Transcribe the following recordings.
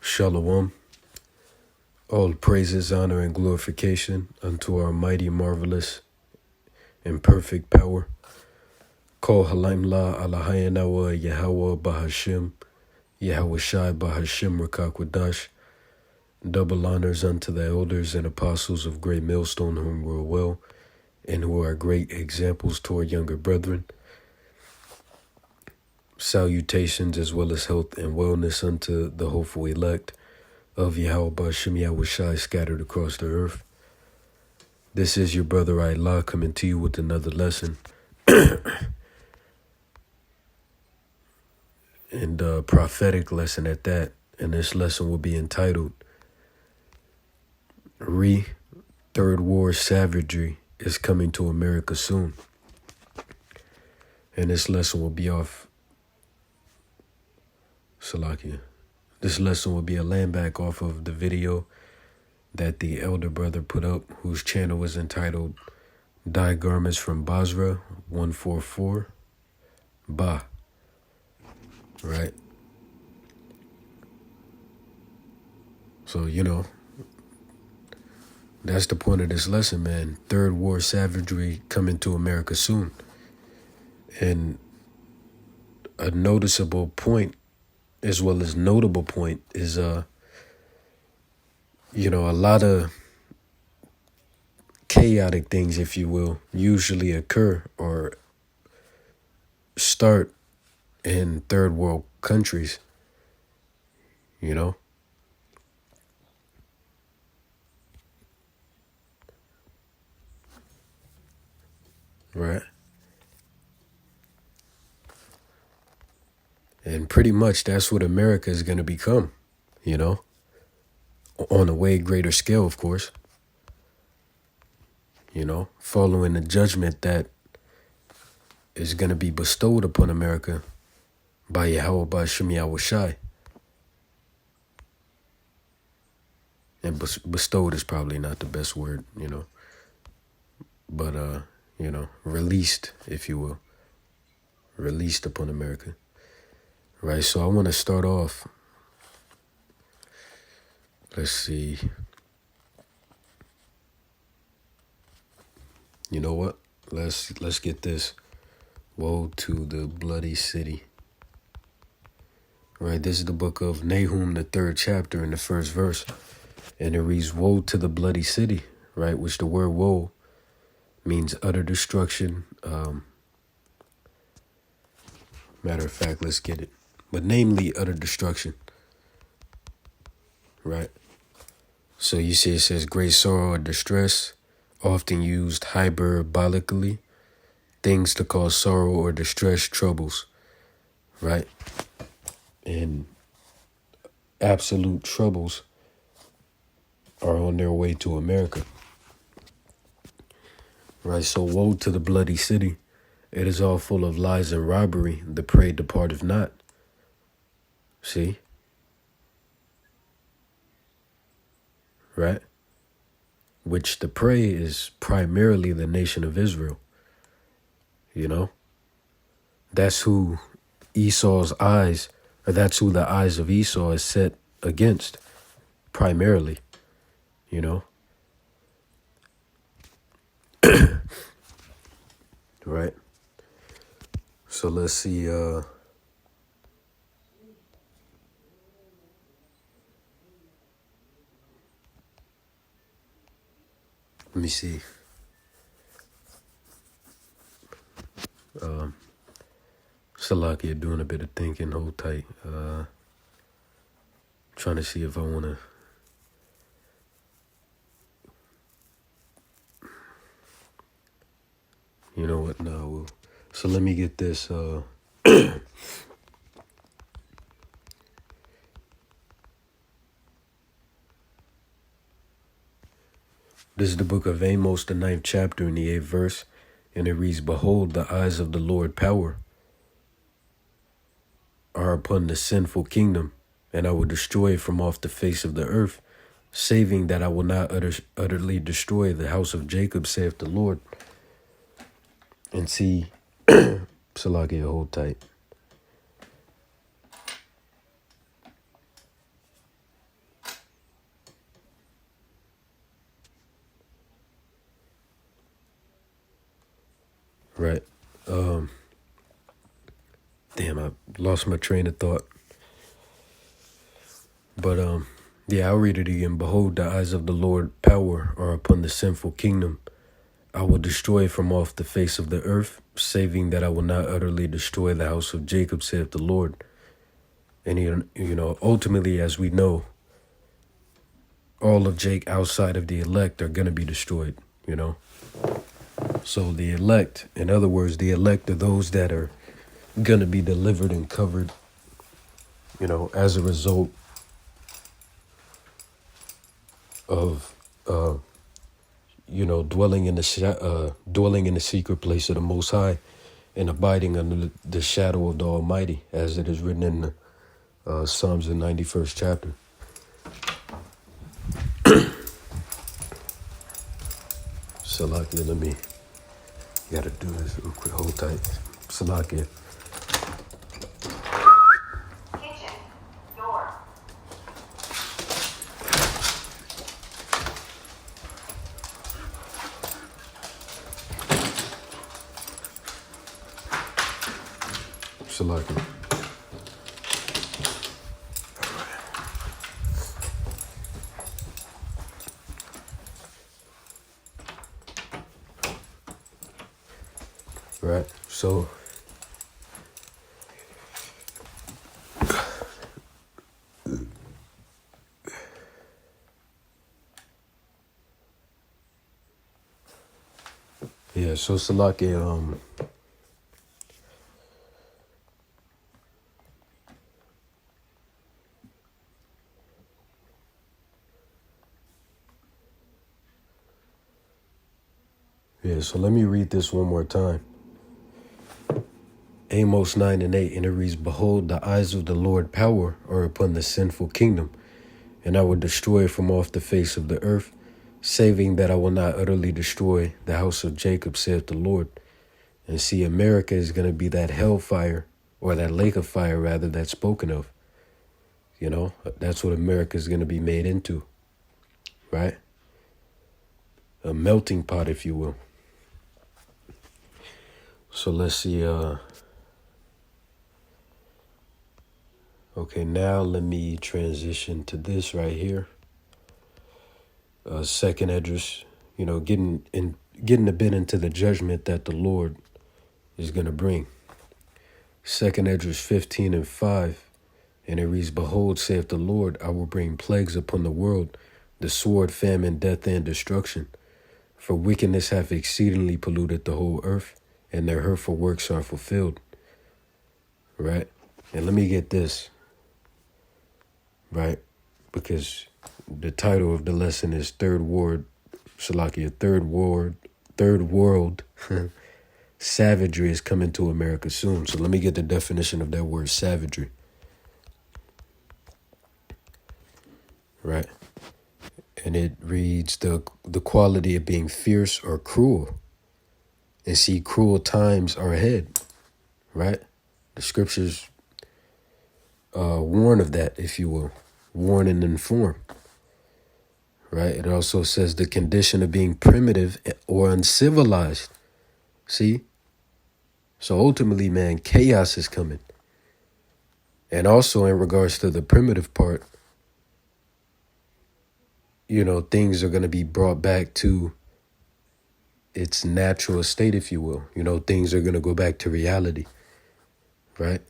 Shalom. All praises, honor, and glorification unto our mighty, marvelous, and perfect power. Call Halaim La Alahayanawa Yahweh Bahashim, Yahweh Shai Bahashim Rakakwadash. Double honors unto the elders and apostles of Great Millstone, whom rule well, and who are great examples to our younger brethren. Salutations as well as health and wellness unto the hopeful elect of Yahweh Bahashim Yahweh Shai scattered across the earth. This is your brother Allah coming to you with another lesson. And a prophetic lesson at that. And this lesson will be entitled Third War Savagery is Coming to America Soon. And this lesson will be off Salakia. This lesson will be a landback off of the video that the elder brother put up, whose channel was entitled Dye Garments from Basra 144 Ba. Right? So, that's the point of this lesson, man. Third War Savagery coming to America soon. And a noticeable point, as well as notable point, is a lot of chaotic things, if you will, usually occur or start in third world countries, right? And pretty much that's what America is going to become, on a way greater scale, of course, following the judgment that is going to be bestowed upon America by Yahweh Bahashim Yahweh Shai. And bestowed is probably not the best word, but, released, if you will, released upon America. Right, so I want to start off. Let's see. You know what? Let's get this. Woe to the bloody city. Right, this is the book of Nahum, the 3rd chapter, in the 1st verse. And it reads, woe to the bloody city, right? Which the word woe means utter destruction. Matter of fact, let's get it. But namely, utter destruction. Right? So you see it says great sorrow or distress, often used hyperbolically. Things to cause sorrow or distress, troubles. Right? And absolute troubles are on their way to America. Right? So woe to the bloody city. It is all full of lies and robbery. The prey departeth not. See? Right? Which the prey is primarily the nation of Israel. That's who Esau's eyes, or that's who the eyes of Esau is set against, primarily. Right? So let's see, let me see. Salakia doing a bit of thinking, hold tight. Trying to see if I want to. You know what? No. So let me get this. This is the book of Amos, the 9th chapter, in the 8th verse. And it reads, behold, the eyes of the Lord power are upon the sinful kingdom, and I will destroy it from off the face of the earth, saving that I will not utterly destroy the house of Jacob, saith the Lord. And see, Salakia, hold tight. Right. Damn, I lost my train of thought. But yeah, I'll read it again. Behold, the eyes of the Lord power are upon the sinful kingdom. I will destroy from off the face of the earth, saving that I will not utterly destroy the house of Jacob, saith the Lord. And ultimately, as we know, all of Jake outside of the elect are going to be destroyed, So the elect, in other words, the elect are those that are going to be delivered and covered, as a result of, dwelling in the secret place of the Most High and abiding under the shadow of the Almighty, as it is written in Psalms, the 91st chapter. Salakia, let me, gotta do this real quick, hold tight. Salakia. Kitchen, door. Salakia. Right, so Salakia, so let me read this one more time. Amos 9:8, and it reads, Behold, the eyes of the Lord power are upon the sinful kingdom, and I will destroy it from off the face of the earth, saving that I will not utterly destroy the house of Jacob, saith the Lord. And see, America is going to be that hellfire, or that lake of fire, rather, that's spoken of. That's what America is going to be made into, right? A melting pot, if you will. So let's see, okay, now let me transition to this right here. Second address, getting a bit into the judgment that the Lord is going to bring. Second address 15:5, and it reads, Behold, saith the Lord, I will bring plagues upon the world, the sword, famine, death, and destruction. For wickedness hath exceedingly polluted the whole earth, and their hurtful works are fulfilled. Right? And let me get this. Right? Because the title of the lesson is Third World Savagery is coming to America soon. So let me get the definition of that word, savagery. Right? And it reads the quality of being fierce or cruel. And see, cruel times are ahead. Right? The scriptures warn of that, if you will. Warn and inform. Right? It also says the condition of being primitive or uncivilized. See? So ultimately, man, chaos is coming. And also in regards to the primitive part, things are going to be brought back to its natural state, if you will. Things are going to go back to reality. Right?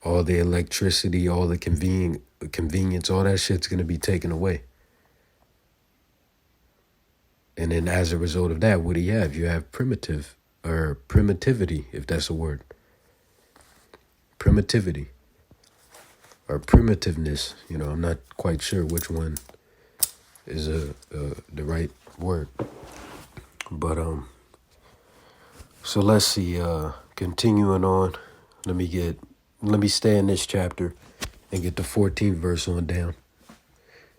All the electricity, all the convenience, all that shit's going to be taken away. And then as a result of that, what do you have? You have primitivity, if that's a word. Primitivity. Or primitiveness. I'm not quite sure which one is the right word. But, so let's see, continuing on, let me stay in this chapter and get the 14th verse on down.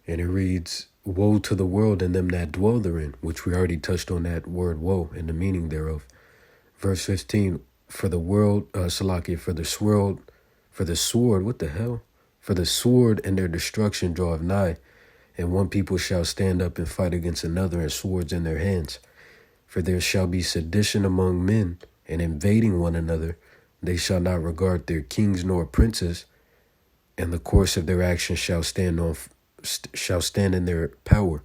And it reads, woe to the world and them that dwell therein, which we already touched on that word woe and the meaning thereof. Verse 15, for the world, Salakia, for the sword, what the hell? For the sword and their destruction draweth nigh, and one people shall stand up and fight against another, and swords in their hands. For there shall be sedition among men, and invading one another. They shall not regard their kings nor princes, and the course of their actions shall stand in their power.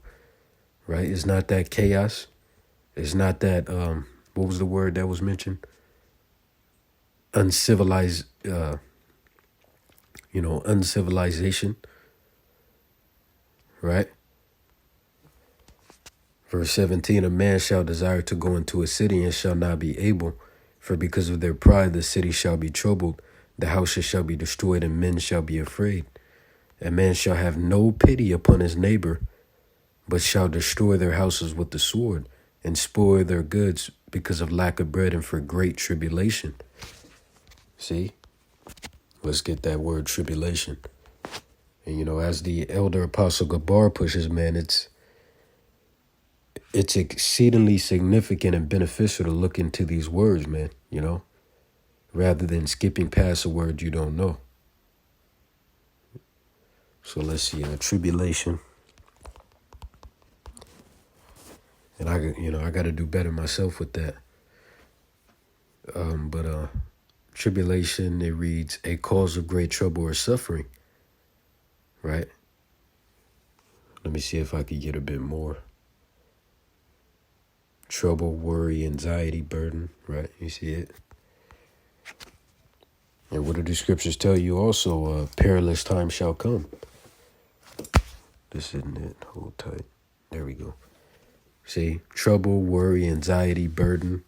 Right? It's not that chaos. It's not that what was the word that was mentioned? Uncivilized, uncivilization. Right? Verse 17, a man shall desire to go into a city and shall not be able, for because of their pride the city shall be troubled, the houses shall be destroyed, and men shall be afraid. A man shall have no pity upon his neighbor, but shall destroy their houses with the sword, and spoil their goods because of lack of bread and for great tribulation. See? Let's get that word tribulation. And as the elder apostle Gabar pushes, man, it's exceedingly significant and beneficial to look into these words, man, rather than skipping past a word you don't know. So let's see, tribulation. And I got to do better myself with that. But tribulation, it reads, a cause of great trouble or suffering, right? Let me see if I could get a bit more. Trouble, worry, anxiety, burden, right? You see it? And what do the scriptures tell you also? Perilous time shall come. This isn't it. Hold tight. There we go. See? Trouble, worry, anxiety, burden,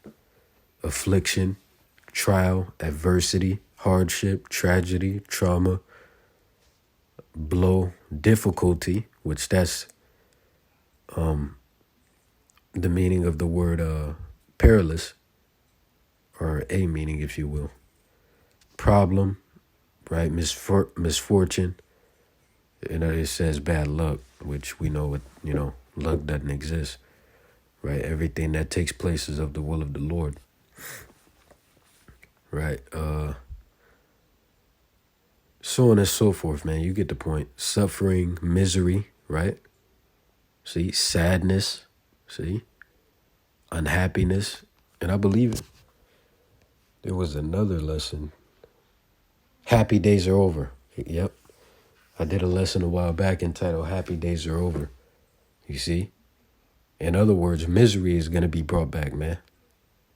affliction, trial, adversity, hardship, tragedy, trauma, blow, difficulty, which that's the meaning of the word perilous, or a meaning, if you will. Problem, right? Misfortune. It says bad luck, which we know luck doesn't exist, right? Everything that takes place is of the will of the Lord, right? So on and so forth, man. You get the point. Suffering, misery, right? See, sadness, see, unhappiness, and I believe it. There was another lesson. Happy days are over. Yep. I did a lesson a while back entitled Happy Days Are Over. You see? In other words, misery is going to be brought back, man.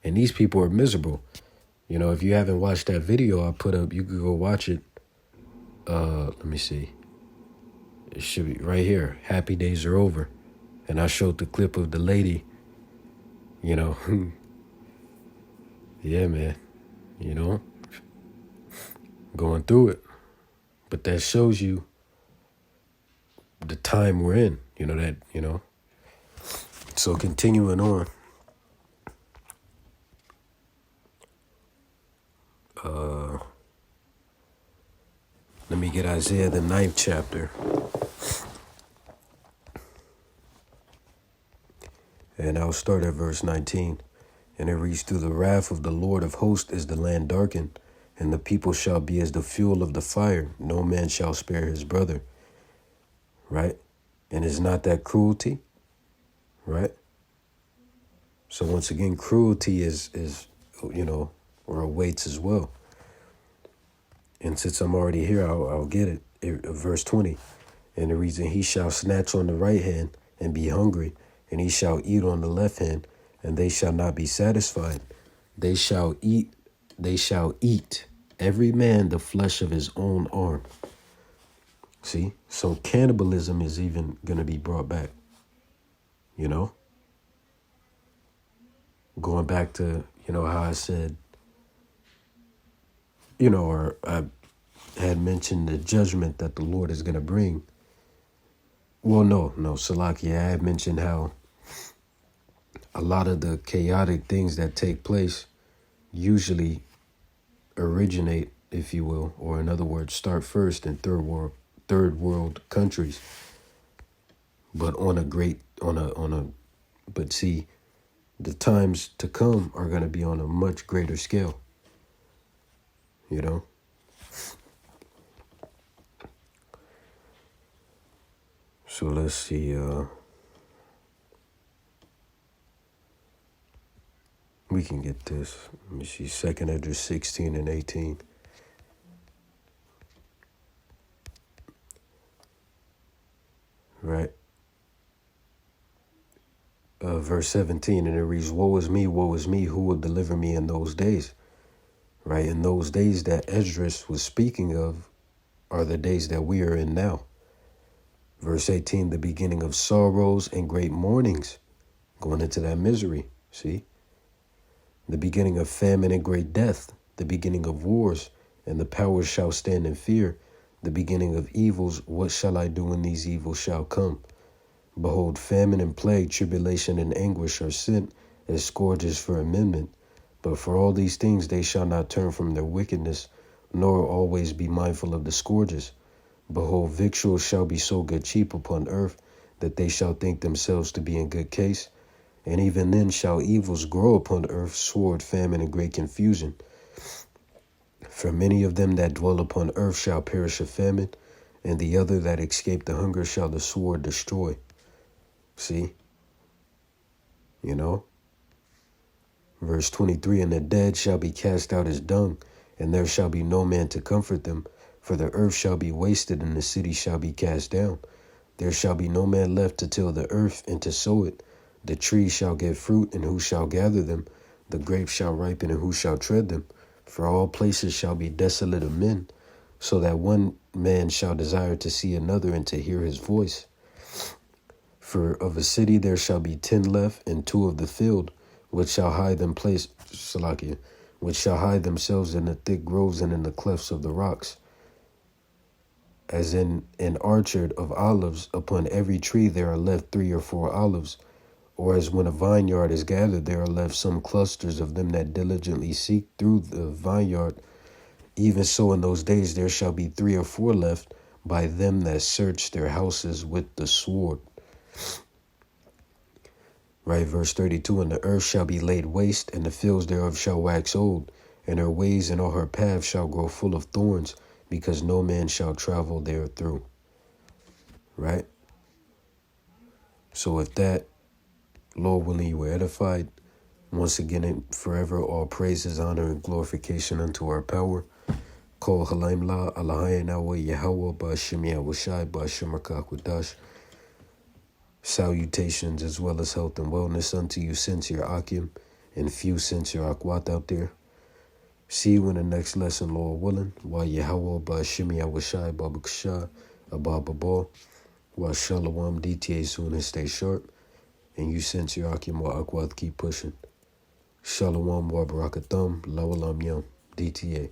And these people are miserable. If you haven't watched that video I put up, you could go watch it. Let me see. It should be right here. Happy Days Are Over. And I showed the clip of the lady, yeah, man, going through it. But that shows you the time we're in, So continuing on. Let me get Isaiah, the 9th chapter. And I'll start at verse 19. And it reads, through the wrath of the Lord of hosts is the land darkened, and the people shall be as the fuel of the fire. No man shall spare his brother. Right? And is not that cruelty? Right? So once again, cruelty is or awaits as well. And since I'm already here, I'll get it. Verse 20. And the reason, he shall snatch on the right hand and be hungry, and he shall eat on the left hand, and they shall not be satisfied. They shall eat, every man the flesh of his own arm. See? So cannibalism is even going to be brought back. Going back to, how I said, or I had mentioned the judgment that the Lord is going to bring. Well, no, Salakia, I had mentioned how a lot of the chaotic things that take place usually originate, if you will, or in other words, start first in third world countries. but but see, the times to come are going to be on a much greater scale, you know? So let's see, we can get this. Let me see, 2nd Ezra 16 and 18. Right? Verse 17, and it reads, woe is me, who will deliver me in those days? Right? In those days that Esdras was speaking of are the days that we are in now. Verse 18, the beginning of sorrows and great mournings, going into that misery, see? The beginning of famine and great death, the beginning of wars, and the powers shall stand in fear, the beginning of evils, what shall I do when these evils shall come? Behold, famine and plague, tribulation and anguish are sent as scourges for amendment. But for all these things they shall not turn from their wickedness, nor always be mindful of the scourges. Behold, victuals shall be so good cheap upon earth, that they shall think themselves to be in good case. And even then shall evils grow upon earth, sword, famine, and great confusion. For many of them that dwell upon earth shall perish of famine, and the other that escape the hunger shall the sword destroy. See? You know? Verse 23, and the dead shall be cast out as dung, and there shall be no man to comfort them. For the earth shall be wasted, and the city shall be cast down. There shall be no man left to till the earth and to sow it. The trees shall give fruit, and who shall gather them? The grapes shall ripen, and who shall tread them? For all places shall be desolate of men, so that one man shall desire to see another and to hear his voice. For of a city there shall be 10 left, and 2 of the field, which shall hide which shall hide themselves in the thick groves and in the clefts of the rocks. As in an orchard of olives, upon every tree there are left 3 or 4 olives. Or as when a vineyard is gathered, there are left some clusters of them that diligently seek through the vineyard. Even so in those days there shall be 3 or 4 left by them that search their houses with the sword. Right, verse 32, and the earth shall be laid waste, and the fields thereof shall wax old, and her ways and all her paths shall grow full of thorns, because no man shall travel there through. Right? So with that, Lord willing, you were edified. Once again and forever, all praises, honor, and glorification unto our power. Kol halaim la alahayin awa Yahweh ba'ashem Yahushai ba'ashem Akakwadash. Salutations as well as health and wellness unto you, sincere Akim, and few sincere Akwat out there. See you in the next lesson, Lord willing. Wa Yahweh ba'ashem Yahushai ba'bakshah abababal. Wa shalom DTA soon and stay sharp. And you sincere Akim wa Akwat keep pushing. Shalom wa barakathum lawalam yam DTA.